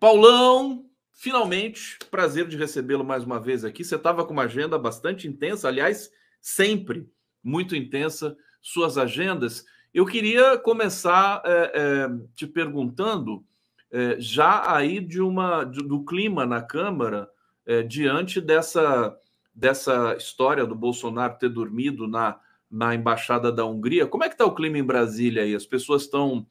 Paulão, finalmente, prazer de recebê-lo mais uma vez aqui. Você estava com uma agenda bastante intensa, aliás, sempre muito intensa, suas agendas. Eu queria começar te perguntando já aí do clima na Câmara, diante dessa história do Bolsonaro ter dormido na Embaixada da Hungria. Como é que está o clima em Brasília aí? As pessoas estão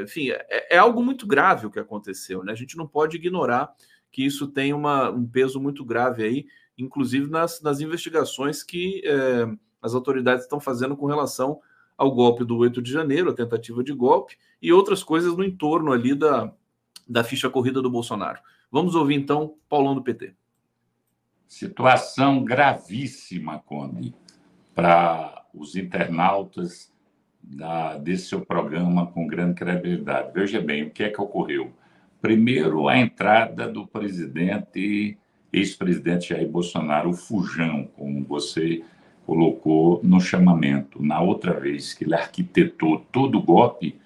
enfim, é algo muito grave o que aconteceu, né? A gente não pode ignorar que isso tem um peso muito grave aí, inclusive nas investigações que as autoridades estão fazendo com relação ao golpe do 8 de janeiro, a tentativa de golpe, e outras coisas no entorno ali da ficha corrida do Bolsonaro. Vamos ouvir, então, Paulão do PT. Situação gravíssima, Conde, para os internautas desse seu programa com grande credibilidade. Veja bem, o que é que ocorreu? Primeiro, a entrada do ex-presidente Jair Bolsonaro, o Fujão, como você colocou no chamamento. Na outra vez que ele arquitetou todo o golpe,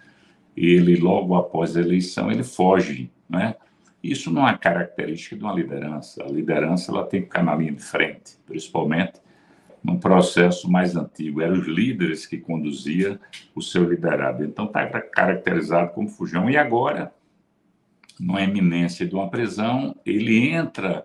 ele, logo após a eleição, ele foge, né? Isso não é característica de uma liderança. A liderança ela tem que ficar na linha de frente, principalmente num processo mais antigo. Eram os líderes que conduziam o seu liderado. Então, está caracterizado como fujão. E agora, numa iminência de uma prisão, ele entra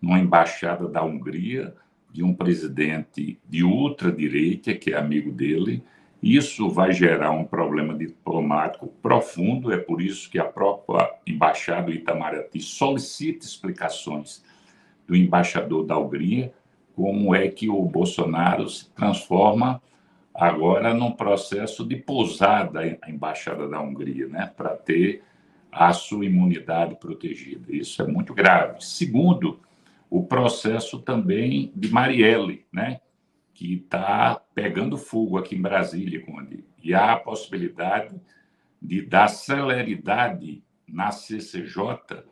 numa embaixada da Hungria, de um presidente de ultradireita, que é amigo dele. Isso vai gerar um problema diplomático profundo. É por isso que a própria embaixada do Itamaraty solicita explicações do embaixador da Hungria, como é que o Bolsonaro se transforma agora num processo de pousada a embaixada da Hungria, né, para ter a sua imunidade protegida. Isso é muito grave. Segundo, o processo também de Marielle, né, que está pegando fogo aqui em Brasília, Conde. E há a possibilidade de dar celeridade na CCJ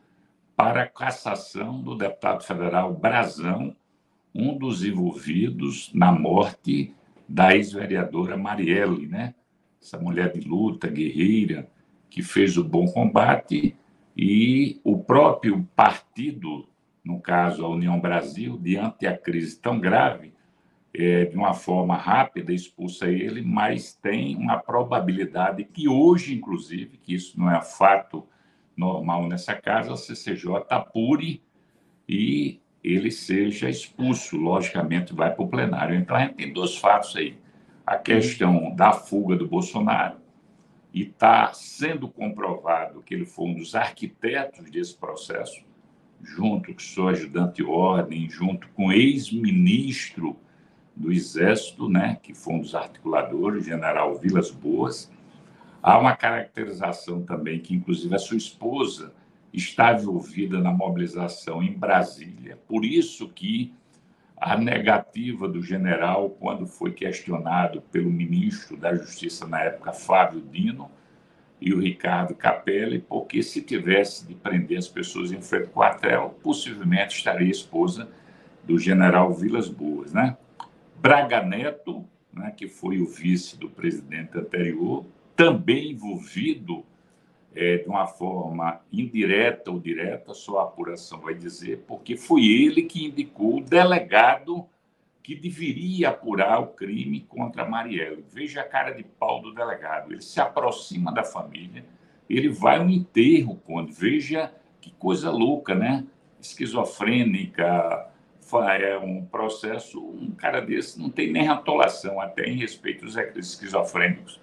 para a cassação do deputado federal Brazão, um dos envolvidos na morte da ex-vereadora Marielle, né? Essa mulher de luta, guerreira, que fez o bom combate, e o próprio partido, no caso a União Brasil, diante da crise tão grave, de uma forma rápida expulsa ele, mas tem uma probabilidade que hoje, inclusive, que isso não é fato normal nessa casa, a CCJ apure e ele seja expulso, logicamente vai para o plenário. Então, a gente tem dois fatos aí. A questão da fuga do Bolsonaro, e está sendo comprovado que ele foi um dos arquitetos desse processo, junto com seu ajudante de ordem, junto com o ex-ministro do Exército, né, que foi um dos articuladores, o general Vilas Boas. Há uma caracterização também que, inclusive, a sua esposa está envolvida na mobilização em Brasília. Por isso que a negativa do general, quando foi questionado pelo ministro da Justiça na época, Flávio Dino, e o Ricardo Capelli, porque se tivesse de prender as pessoas em frente ao quartel, possivelmente estaria a esposa do general Vilas Boas, né? Braga Neto, né, que foi o vice do presidente anterior, também envolvido de uma forma indireta ou direta, só a apuração vai dizer, porque foi ele que indicou o delegado que deveria apurar o crime contra a Marielle. Veja a cara de pau do delegado. Ele se aproxima da família, ele vai ao enterro, quando veja que coisa louca, né? Esquizofrênica, é um processo, um cara desse não tem nem rotulação, até em respeito aos esquizofrênicos.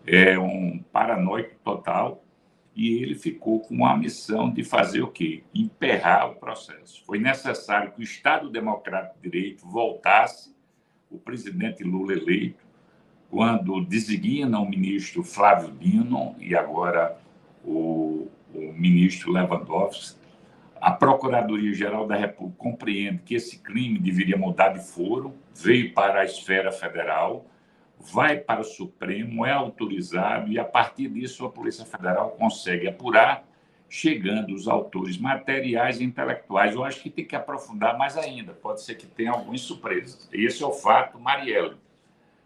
É um paranoico total, e ele ficou com a missão de fazer o quê? Emperrar o processo. Foi necessário que o Estado Democrático de Direito voltasse, o presidente Lula eleito, quando designa o ministro Flávio Dino e agora o ministro Lewandowski. A Procuradoria-Geral da República compreende que esse crime deveria mudar de foro, veio para a esfera federal, vai para o Supremo, é autorizado, e a partir disso a Polícia Federal consegue apurar, chegando os autores materiais e intelectuais. Eu acho que tem que aprofundar mais ainda, pode ser que tenha algumas surpresas. Esse é o fato Marielle.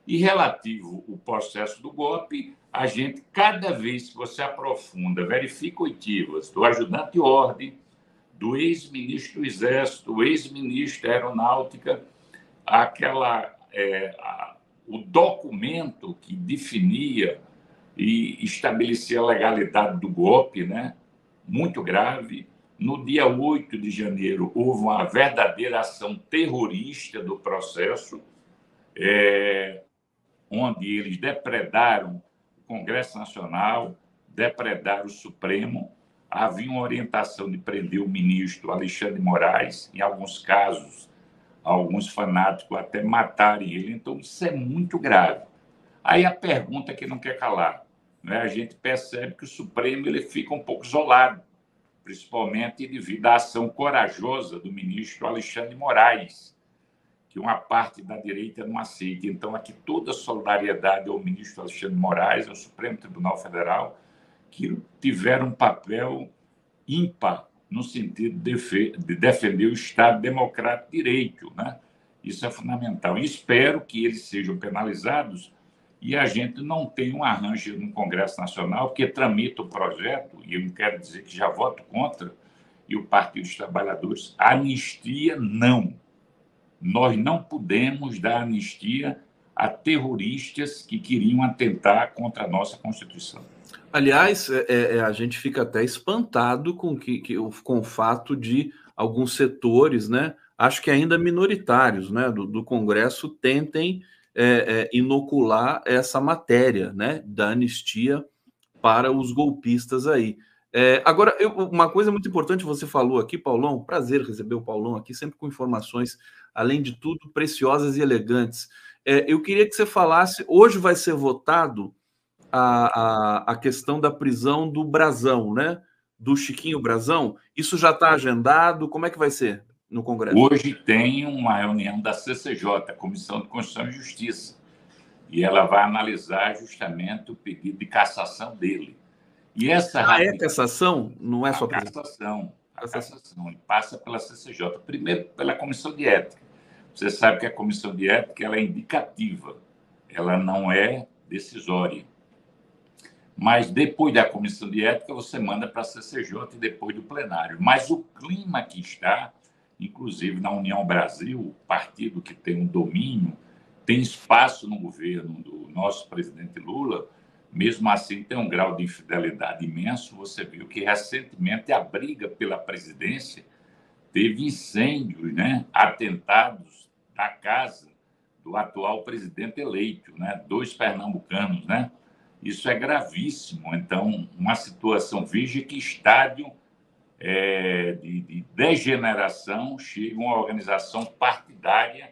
E relativo ao processo do golpe, a gente, cada vez que você aprofunda, verifica oitivas do ajudante de ordem, do ex-ministro do Exército, do ex-ministro da Aeronáutica, o documento que definia e estabelecia a legalidade do golpe, né? Muito grave. No dia 8 de janeiro, houve uma verdadeira ação terrorista do processo, onde eles depredaram o Congresso Nacional, depredaram o Supremo. Havia uma orientação de prender o ministro Alexandre de Moraes, em alguns casos, alguns fanáticos até matarem ele. Então, isso é muito grave. Aí a pergunta que não quer calar, né? A gente percebe que o Supremo ele fica um pouco isolado, principalmente devido à ação corajosa do ministro Alexandre de Moraes, que uma parte da direita não aceita. Então, aqui toda a solidariedade ao ministro Alexandre de Moraes, ao Supremo Tribunal Federal, que tiveram um papel ímpar no sentido de defender o Estado Democrático de Direito, né? Isso é fundamental. E espero que eles sejam penalizados e a gente não tenha um arranjo no Congresso Nacional, porque tramita o projeto, e eu não quero dizer que já voto contra, e o Partido dos Trabalhadores, anistia não. Nós não podemos dar anistia a terroristas que queriam atentar contra a nossa Constituição. Aliás, a gente fica até espantado com o fato de alguns setores, né, acho que ainda minoritários, né, do Congresso tentem inocular essa matéria, né, da anistia para os golpistas aí. Agora, uma coisa muito importante você falou aqui, Paulão, prazer receber o Paulão aqui, sempre com informações, além de tudo, preciosas e elegantes. Eu queria que você falasse, hoje vai ser votado a questão da prisão do Brazão, né? Do Chiquinho Brazão. Isso já está agendado? Como é que vai ser no Congresso? Hoje tem uma reunião da CCJ, Comissão de Constituição e Justiça, e ela vai analisar justamente o pedido de cassação dele. E essa é cassação? Não é só cassação. A cassação passa pela CCJ. Primeiro, pela Comissão de Ética. Você sabe que a Comissão de Ética ela é indicativa, ela não é decisória. Mas depois da Comissão de Ética, você manda para a CCJ e depois do plenário. Mas o clima que está, inclusive na União Brasil, o partido que tem um domínio, tem espaço no governo do nosso presidente Lula, mesmo assim tem um grau de infidelidade imenso. Você viu que recentemente a briga pela presidência teve incêndios, né? Atentados da casa do atual presidente eleito, né? 2 pernambucanos, né? Isso é gravíssimo. Então, uma situação, veja que estádio de degeneração chega uma organização partidária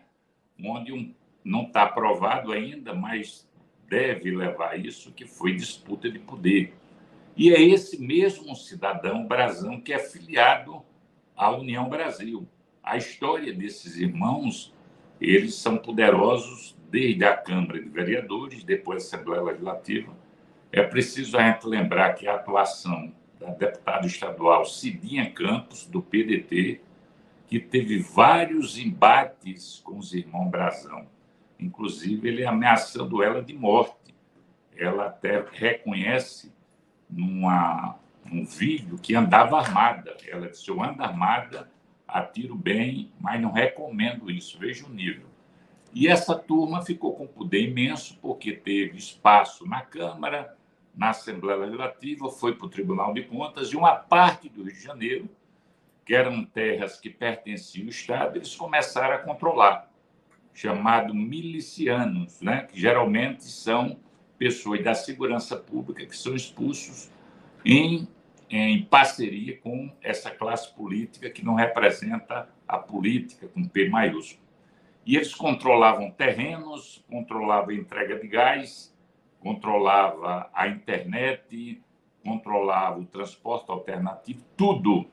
onde não está aprovado ainda, mas deve levar isso, que foi disputa de poder. E é esse mesmo cidadão Brazão que é filiado à União Brasil. A história desses irmãos, eles são poderosos desde a Câmara de Vereadores, depois a Assembleia Legislativa. É preciso a gente lembrar que a atuação da deputada estadual Cidinha Campos, do PDT, que teve vários embates com os irmãos Brazão. Inclusive, ele ameaçando ela de morte. Ela até reconhece num vídeo que andava armada. Ela disse, eu ando armada, atiro bem, mas não recomendo isso. Veja o nível. E essa turma ficou com poder imenso, porque teve espaço na Câmara, na Assembleia Legislativa, foi para o Tribunal de Contas, e uma parte do Rio de Janeiro, que eram terras que pertenciam ao Estado, eles começaram a controlar, chamado milicianos, né? Que geralmente são pessoas da segurança pública que são expulsos em parceria com essa classe política que não representa a política com P maiúsculo. E eles controlavam terrenos, controlavam a entrega de gás, controlava a internet, controlava o transporte alternativo, tudo.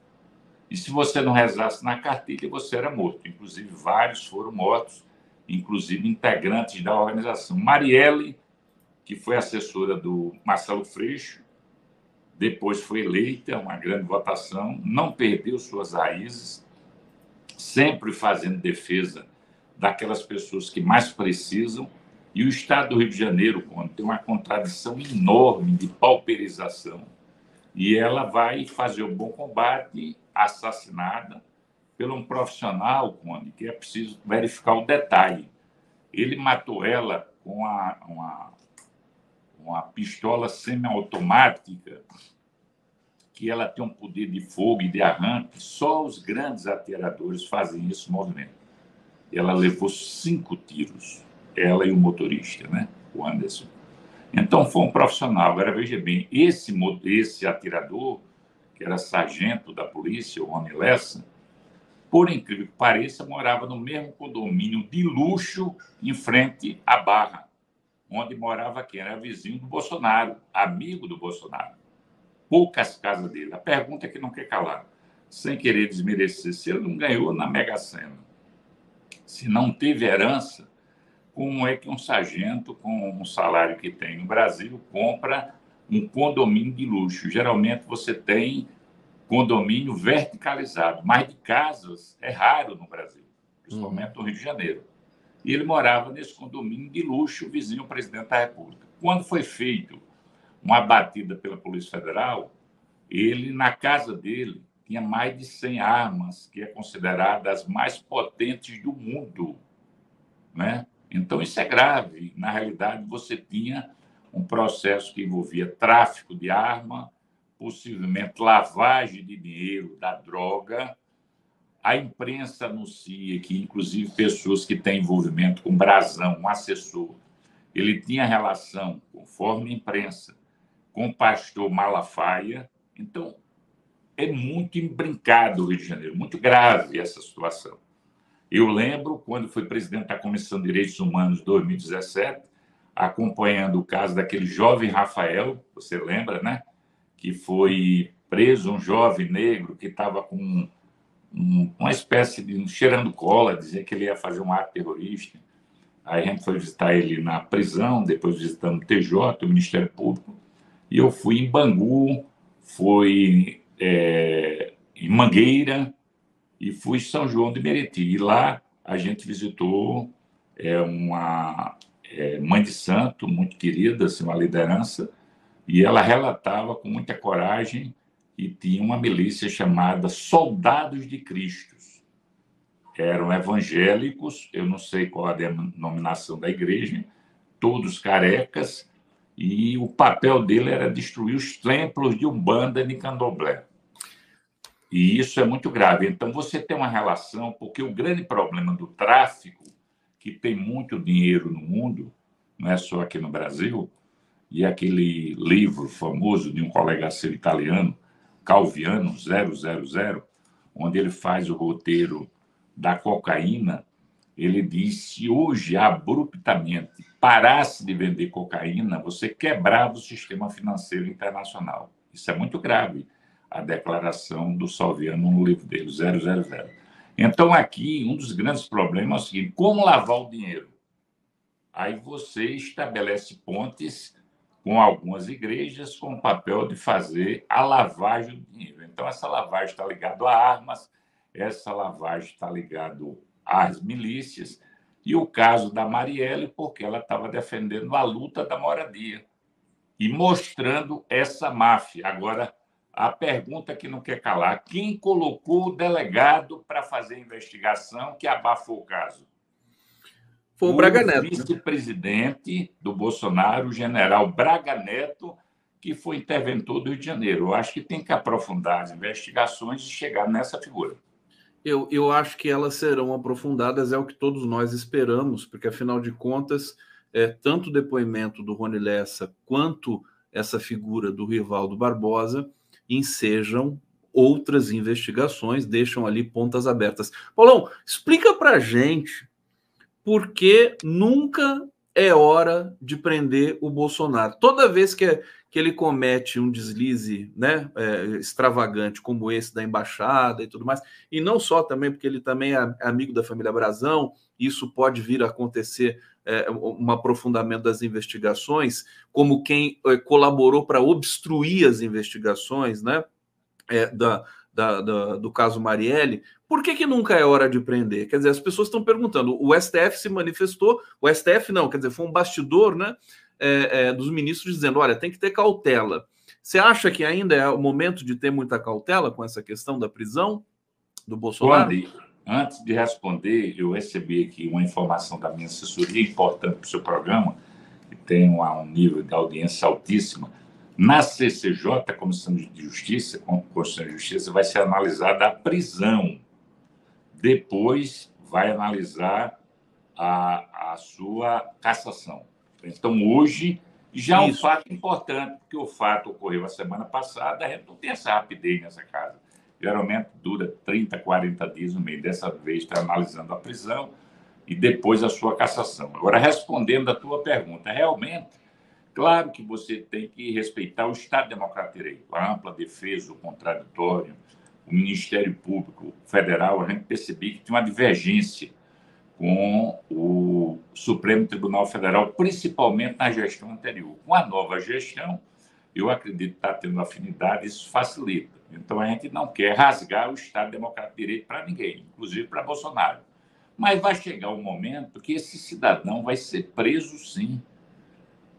E se você não rezasse na cartilha, você era morto. Inclusive, vários foram mortos, inclusive integrantes da organização. Marielle, que foi assessora do Marcelo Freixo, depois foi eleita, uma grande votação, não perdeu suas raízes, sempre fazendo defesa daquelas pessoas que mais precisam, E o Estado do Rio de Janeiro, quando tem uma contradição enorme de pauperização, e ela vai fazer o bom combate, assassinada por um profissional, Conde, que é preciso verificar o detalhe. Ele matou ela com uma pistola semiautomática, que ela tem um poder de fogo e de arranque. Só os grandes atiradores fazem esse movimento. Ela levou 5 tiros, ela e o motorista, né? O Anderson. Então, foi um profissional. Agora, veja bem, esse atirador, que era sargento da polícia, o Rony Lessa, por incrível que pareça, morava no mesmo condomínio de luxo em frente à Barra, onde morava quem? Era vizinho do Bolsonaro, amigo do Bolsonaro. Poucas casas dele. A pergunta é que não quer calar, sem querer desmerecer, se ele não ganhou na Mega Sena, se não teve herança, como é que um sargento com um salário que tem no Brasil compra um condomínio de luxo? Geralmente você tem condomínio verticalizado, mas de casas é raro no Brasil, principalmente no Rio de Janeiro. E ele morava nesse condomínio de luxo, vizinho ao presidente da República. Quando foi feito uma batida pela Polícia Federal, ele, na casa dele, tinha mais de 100 armas, que é considerada as mais potentes do mundo, né? Então, isso é grave. Na realidade, você tinha um processo que envolvia tráfico de arma, possivelmente lavagem de dinheiro da droga. A imprensa anuncia que, inclusive, pessoas que têm envolvimento com Brazão, um assessor, ele tinha relação, conforme a imprensa, com o pastor Malafaia. Então, é muito imbrincado o Rio de Janeiro, muito grave essa situação. Eu lembro, quando fui presidente da Comissão de Direitos Humanos em 2017, acompanhando o caso daquele jovem Rafael, você lembra, né? Que foi preso, um jovem negro que estava com uma espécie de cheirando cola, dizia que ele ia fazer um ato terrorista. Aí a gente foi visitar ele na prisão, depois visitamos o TJ, o Ministério Público, e eu fui em Bangu, fui em Mangueira e fui em São João de Meriti. E lá a gente visitou uma mãe de santo, muito querida, assim, uma liderança, e ela relatava com muita coragem que tinha uma milícia chamada Soldados de Cristo. Eram evangélicos, eu não sei qual a denominação da igreja, todos carecas, e o papel dele era destruir os templos de Umbanda e de Candomblé. E isso é muito grave. Então, você tem uma relação, porque o grande problema do tráfico, que tem muito dinheiro no mundo, não é só aqui no Brasil, e aquele livro famoso de um colega seu italiano, Calviano, 000, onde ele faz o roteiro da cocaína, ele diz: se hoje abruptamente parasse de vender cocaína, você quebrava o sistema financeiro internacional. Isso é muito grave, a declaração do Salviano no livro dele, 000. Então, aqui, um dos grandes problemas é o seguinte: como lavar o dinheiro? Aí você estabelece pontes com algumas igrejas com o papel de fazer a lavagem do dinheiro. Então, essa lavagem está ligada a armas, essa lavagem está ligada às milícias, e o caso da Marielle, porque ela estava defendendo a luta da moradia e mostrando essa máfia. Agora, a pergunta que não quer calar: quem colocou o delegado para fazer a investigação que abafou o caso? Foi o Braga Neto. O vice-presidente do Bolsonaro, o general Braga Neto, que foi interventor do Rio de Janeiro. Eu acho que tem que aprofundar as investigações e chegar nessa figura. Eu acho que elas serão aprofundadas, é o que todos nós esperamos, porque, afinal de contas, tanto o depoimento do Rony Lessa quanto essa figura do Rivaldo Barbosa ensejam outras investigações, deixam ali pontas abertas. Paulão, explica para a gente por que nunca é hora de prender o Bolsonaro. Toda vez que ele comete um deslize, né, extravagante como esse da embaixada e tudo mais, e não só também porque ele também é amigo da família Brazão, isso pode vir a acontecer um aprofundamento das investigações, como quem colaborou para obstruir as investigações, né, do caso Marielle, por que nunca é hora de prender? Quer dizer, as pessoas estão perguntando, o STF se manifestou, o STF não, quer dizer, foi um bastidor, né, dos ministros dizendo, olha, tem que ter cautela. Você acha que ainda é o momento de ter muita cautela com essa questão da prisão do Bolsonaro? Conde, antes de responder, eu recebi aqui uma informação da minha assessoria importante para o seu programa, que tem um nível de audiência altíssima. Na CCJ, Comissão de Justiça, Constituição e Justiça, vai ser analisada a prisão. Depois vai analisar a sua cassação. Então, hoje, já é um fato importante, porque o fato ocorreu a semana passada, a gente não tem essa rapidez nessa casa. Geralmente dura 30, 40 dias no meio. Dessa vez está analisando a prisão e depois a sua cassação. Agora, respondendo a tua pergunta, realmente, claro que você tem que respeitar o Estado Democrático de Direito, a ampla defesa, o contraditório, o Ministério Público Federal. A gente percebeu que tinha uma divergência com o Supremo Tribunal Federal, principalmente na gestão anterior. Com a nova gestão, eu acredito que está tendo afinidade, isso facilita. Então, a gente não quer rasgar o Estado Democrático de Direito para ninguém, inclusive para Bolsonaro. Mas vai chegar um momento que esse cidadão vai ser preso, sim.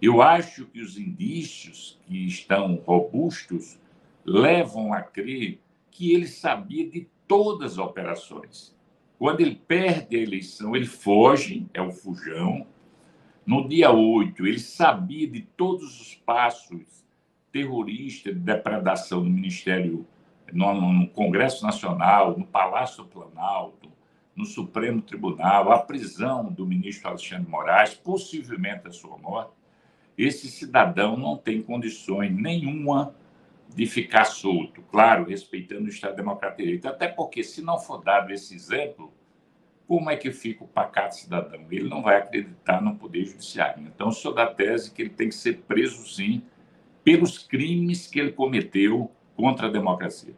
Eu acho que os indícios que estão robustos levam a crer que ele sabia de todas as operações. Quando ele perde a eleição, ele foge, é o fujão. No dia 8, ele sabia de todos os passos terroristas de depredação do Ministério, no Congresso Nacional, no Palácio do Planalto, no Supremo Tribunal, a prisão do ministro Alexandre de Moraes, possivelmente a sua morte. Esse cidadão não tem condições nenhuma de ficar solto, claro, respeitando o Estado Democrático de Direito. Até porque, se não for dado esse exemplo, como é que fica o pacato cidadão? Ele não vai acreditar no Poder Judiciário. Então, sou da tese que ele tem que ser preso, sim, pelos crimes que ele cometeu contra a democracia.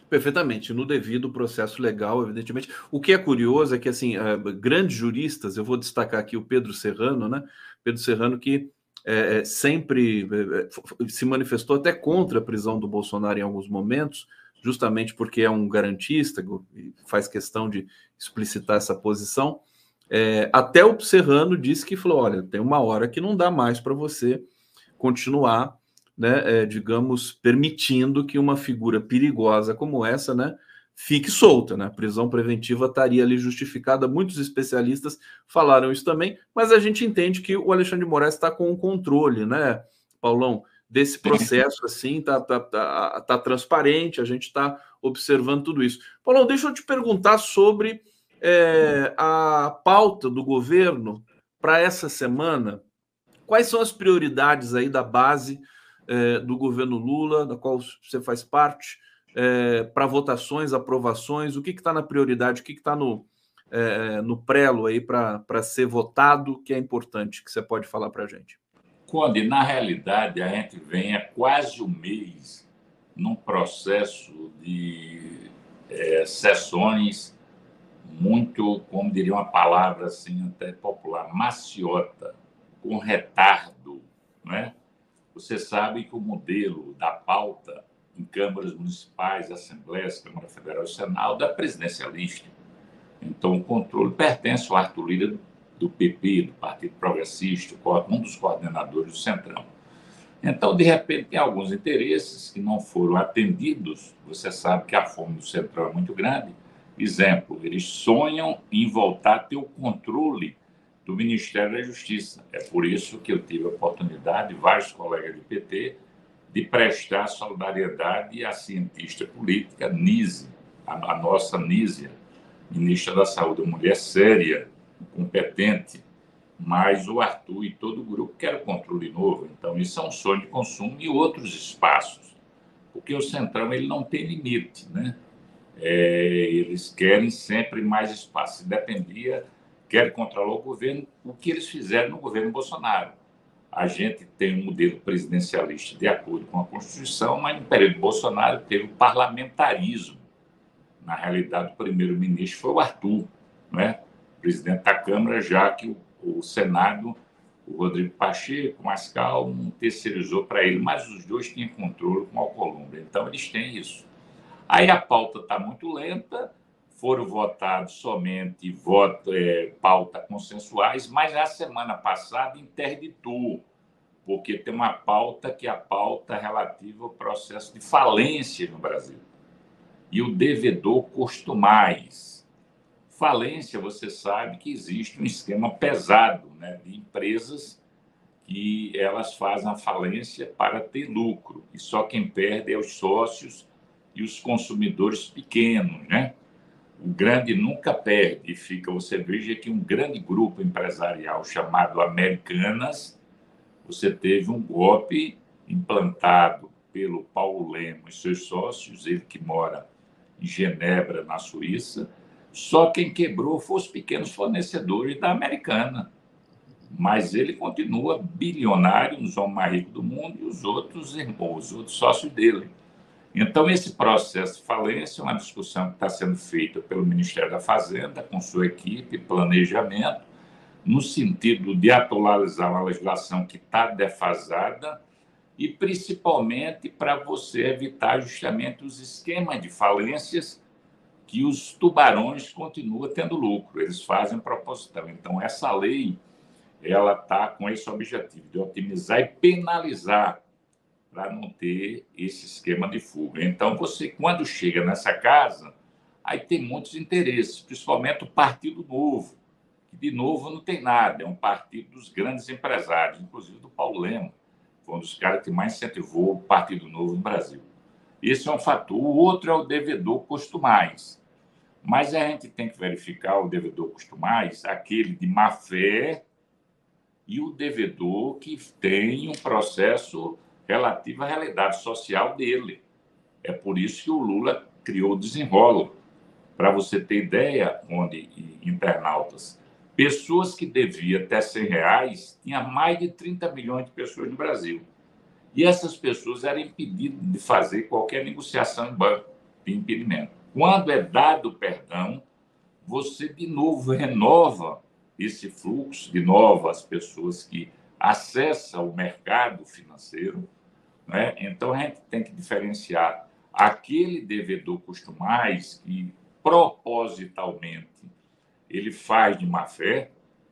Perfeitamente, no devido processo legal, evidentemente. O que é curioso é que, assim, grandes juristas, eu vou destacar aqui o Pedro Serrano, né? Pedro Serrano, que sempre se manifestou até contra a prisão do Bolsonaro em alguns momentos, justamente porque é um garantista e faz questão de explicitar essa posição. Até o Serrano disse que falou: olha, tem uma hora que não dá mais para você continuar, né, digamos, permitindo que uma figura perigosa como essa, né, fique solta, né? A prisão preventiva estaria ali justificada. Muitos especialistas falaram isso também, mas a gente entende que o Alexandre de Moraes está com o controle, né, Paulão, desse processo, assim, tá transparente, a gente está observando tudo isso. Paulão, deixa eu te perguntar sobre a pauta do governo para essa semana. Quais são as prioridades aí da base do governo Lula, da qual você faz parte, para votações, aprovações? O que está na prioridade, o que está no prelo aí para ser votado, que é importante, que você pode falar para a gente? Conde, na realidade, a gente vem há quase um mês num processo de sessões muito, como diria uma palavra assim até popular, maciota, com retardo, né? Você sabe que o modelo da pauta em câmaras municipais, assembleias, Câmara Federal e Senado é presidencialista. Então, o controle pertence ao Arthur Lira, do PP, do Partido Progressista, um dos coordenadores do Centrão. Então, de repente, tem alguns interesses que não foram atendidos. Você sabe que a fome do Centrão é muito grande. Exemplo, eles sonham em voltar a ter o controle do Ministério da Justiça. É por isso que eu tive a oportunidade, vários colegas do PT, de prestar solidariedade à cientista política Nise, a nossa Nízia, ministra da Saúde, uma mulher séria, competente, mas o Arthur e todo o grupo querem o controle novo. Então, isso é um sonho de consumo e outros espaços, porque o Centrão ele não tem limite, né? Eles querem sempre mais espaço. Se dependia, querem controlar o governo, o que eles fizeram no governo Bolsonaro. A gente tem um modelo presidencialista de acordo com a Constituição, mas no período Bolsonaro teve o parlamentarismo. Na realidade, o primeiro-ministro foi o Arthur, né? Presidente da Câmara, já que o Senado, o Rodrigo Pacheco, mais calmo, terceirizou para ele, mas os dois tinham controle com o Alcolumbre. Então, eles têm isso. Aí a pauta está muito lenta, foram votados somente pauta consensuais, mas a semana passada interditou, porque tem uma pauta que é a pauta relativa ao processo de falência no Brasil. E o devedor costumais. Falência, você sabe que existe um esquema pesado, né, de empresas que elas fazem a falência para ter lucro. E só quem perde é os sócios e os consumidores pequenos, né? O grande nunca perde. E fica, você veja que um grande grupo empresarial chamado Americanas, você teve um golpe implantado pelo Paulo Lemos e seus sócios, ele que mora em Genebra, na Suíça. Só quem quebrou foram os pequenos fornecedores da Americana. Mas ele continua bilionário, um dos homens mais ricos do mundo, e os outros irmãos, os outros sócios dele. Então, esse processo de falência é uma discussão que está sendo feita pelo Ministério da Fazenda, com sua equipe, planejamento, no sentido de atualizar uma legislação que está defasada e, principalmente, para você evitar justamente os esquemas de falências que os tubarões continuam tendo lucro, eles fazem proposital. Então, essa lei ela está com esse objetivo de otimizar e penalizar para não ter esse esquema de fuga. Então, você, quando chega nessa casa, aí tem muitos interesses, principalmente o Partido Novo, que, de novo, não tem nada, é um partido dos grandes empresários, inclusive do Paulo Lema, foi um dos caras que mais incentivou o Partido Novo no Brasil. Esse é um fator. O outro é o devedor costumais. Mas a gente tem que verificar o devedor costumais, aquele de má-fé, e o devedor que tem um processo relativo à realidade social dele. É por isso que o Lula criou o Desenrola. Para você ter ideia, onde internautas, pessoas que deviam até R$100, tinha mais de 30 milhões de pessoas no Brasil. E essas pessoas eram impedidas de fazer qualquer negociação em banco, de impedimento. Quando é dado o perdão, você de novo renova esse fluxo de novas pessoas que acessam o mercado financeiro, né? Então, a gente tem que diferenciar aquele devedor costumais que, propositalmente, ele faz de má-fé,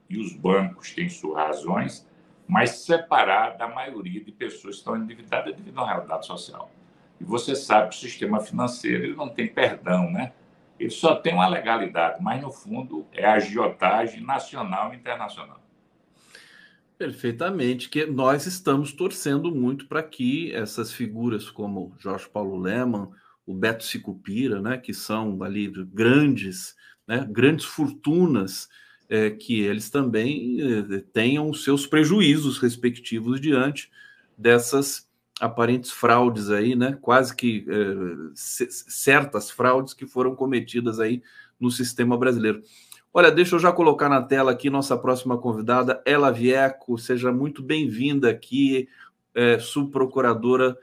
e os bancos têm suas razões, mas separar da maioria de pessoas que estão endividadas devido à realidade social. E você sabe que o sistema financeiro ele não tem perdão, né? Ele só tem uma legalidade, mas, no fundo, é agiotagem nacional e internacional. Perfeitamente, que nós estamos torcendo muito para que essas figuras como Jorge Paulo Lemann, o Beto Sicupira, né, que são ali grandes, né, grandes fortunas, que eles também tenham os seus prejuízos respectivos diante dessas aparentes fraudes aí, né, quase que certas fraudes que foram cometidas aí no sistema brasileiro. Olha, deixa eu já colocar na tela aqui nossa próxima convidada, Ela Vieco. Seja muito bem-vinda aqui, subprocuradora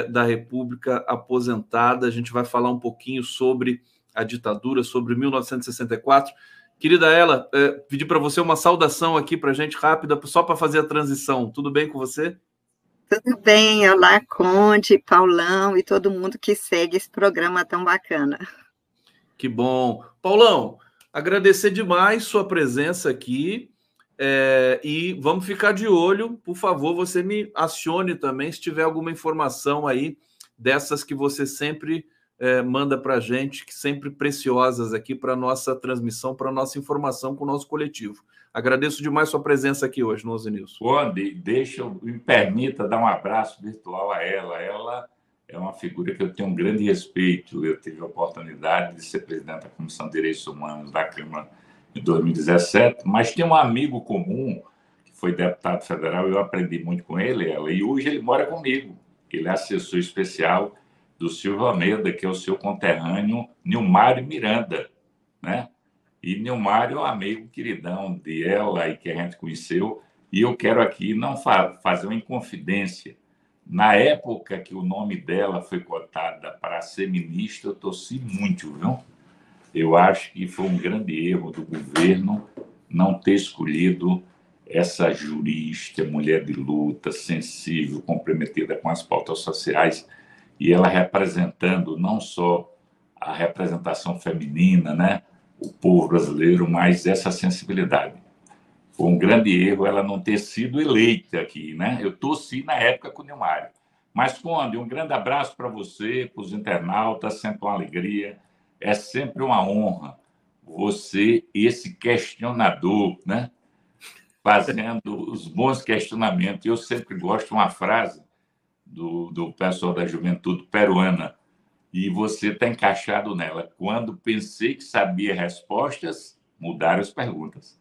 da República aposentada. A gente vai falar um pouquinho sobre a ditadura, sobre 1964. Querida Ela, pedi para você uma saudação aqui para a gente rápida, só para fazer a transição. Tudo bem com você? Tudo bem, olá, Conde, Paulão e todo mundo que segue esse programa tão bacana. Que bom. Paulão, agradecer demais sua presença aqui e vamos ficar de olho. Por favor, você me acione também se tiver alguma informação aí dessas que você sempre manda para a gente, que sempre preciosas aqui para a nossa transmissão, para a nossa informação com o nosso coletivo. Agradeço demais sua presença aqui hoje no 11 News. Conde, me permita dar um abraço virtual a ela. Ela é uma figura que eu tenho um grande respeito. Eu tive a oportunidade de ser presidente da Comissão de Direitos Humanos da Câmara em 2017, mas tem um amigo comum que foi deputado federal, eu aprendi muito com ele, e hoje ele mora comigo. Ele é assessor especial do Silvio Almeida, que é o seu conterrâneo Nilmário Miranda, né? E Nilmário é um amigo queridão de ela e que a gente conheceu. E eu quero aqui não fazer uma inconfidência. Na época que o nome dela foi cotada para ser ministra, eu torci muito, viu? Eu acho que foi um grande erro do governo não ter escolhido essa jurista, mulher de luta, sensível, comprometida com as pautas sociais, e ela representando não só a representação feminina, né? O povo brasileiro, mais essa sensibilidade. Foi um grande erro ela não ter sido eleita aqui, né? Eu torci na época com o Nilmário. Mas, Conde, um grande abraço para você, para os internautas, sempre uma alegria. É sempre uma honra você, esse questionador, né? Fazendo os bons questionamentos. Eu sempre gosto de uma frase do pessoal da juventude peruana, e você está encaixado nela. Quando pensei que sabia respostas, mudaram as perguntas.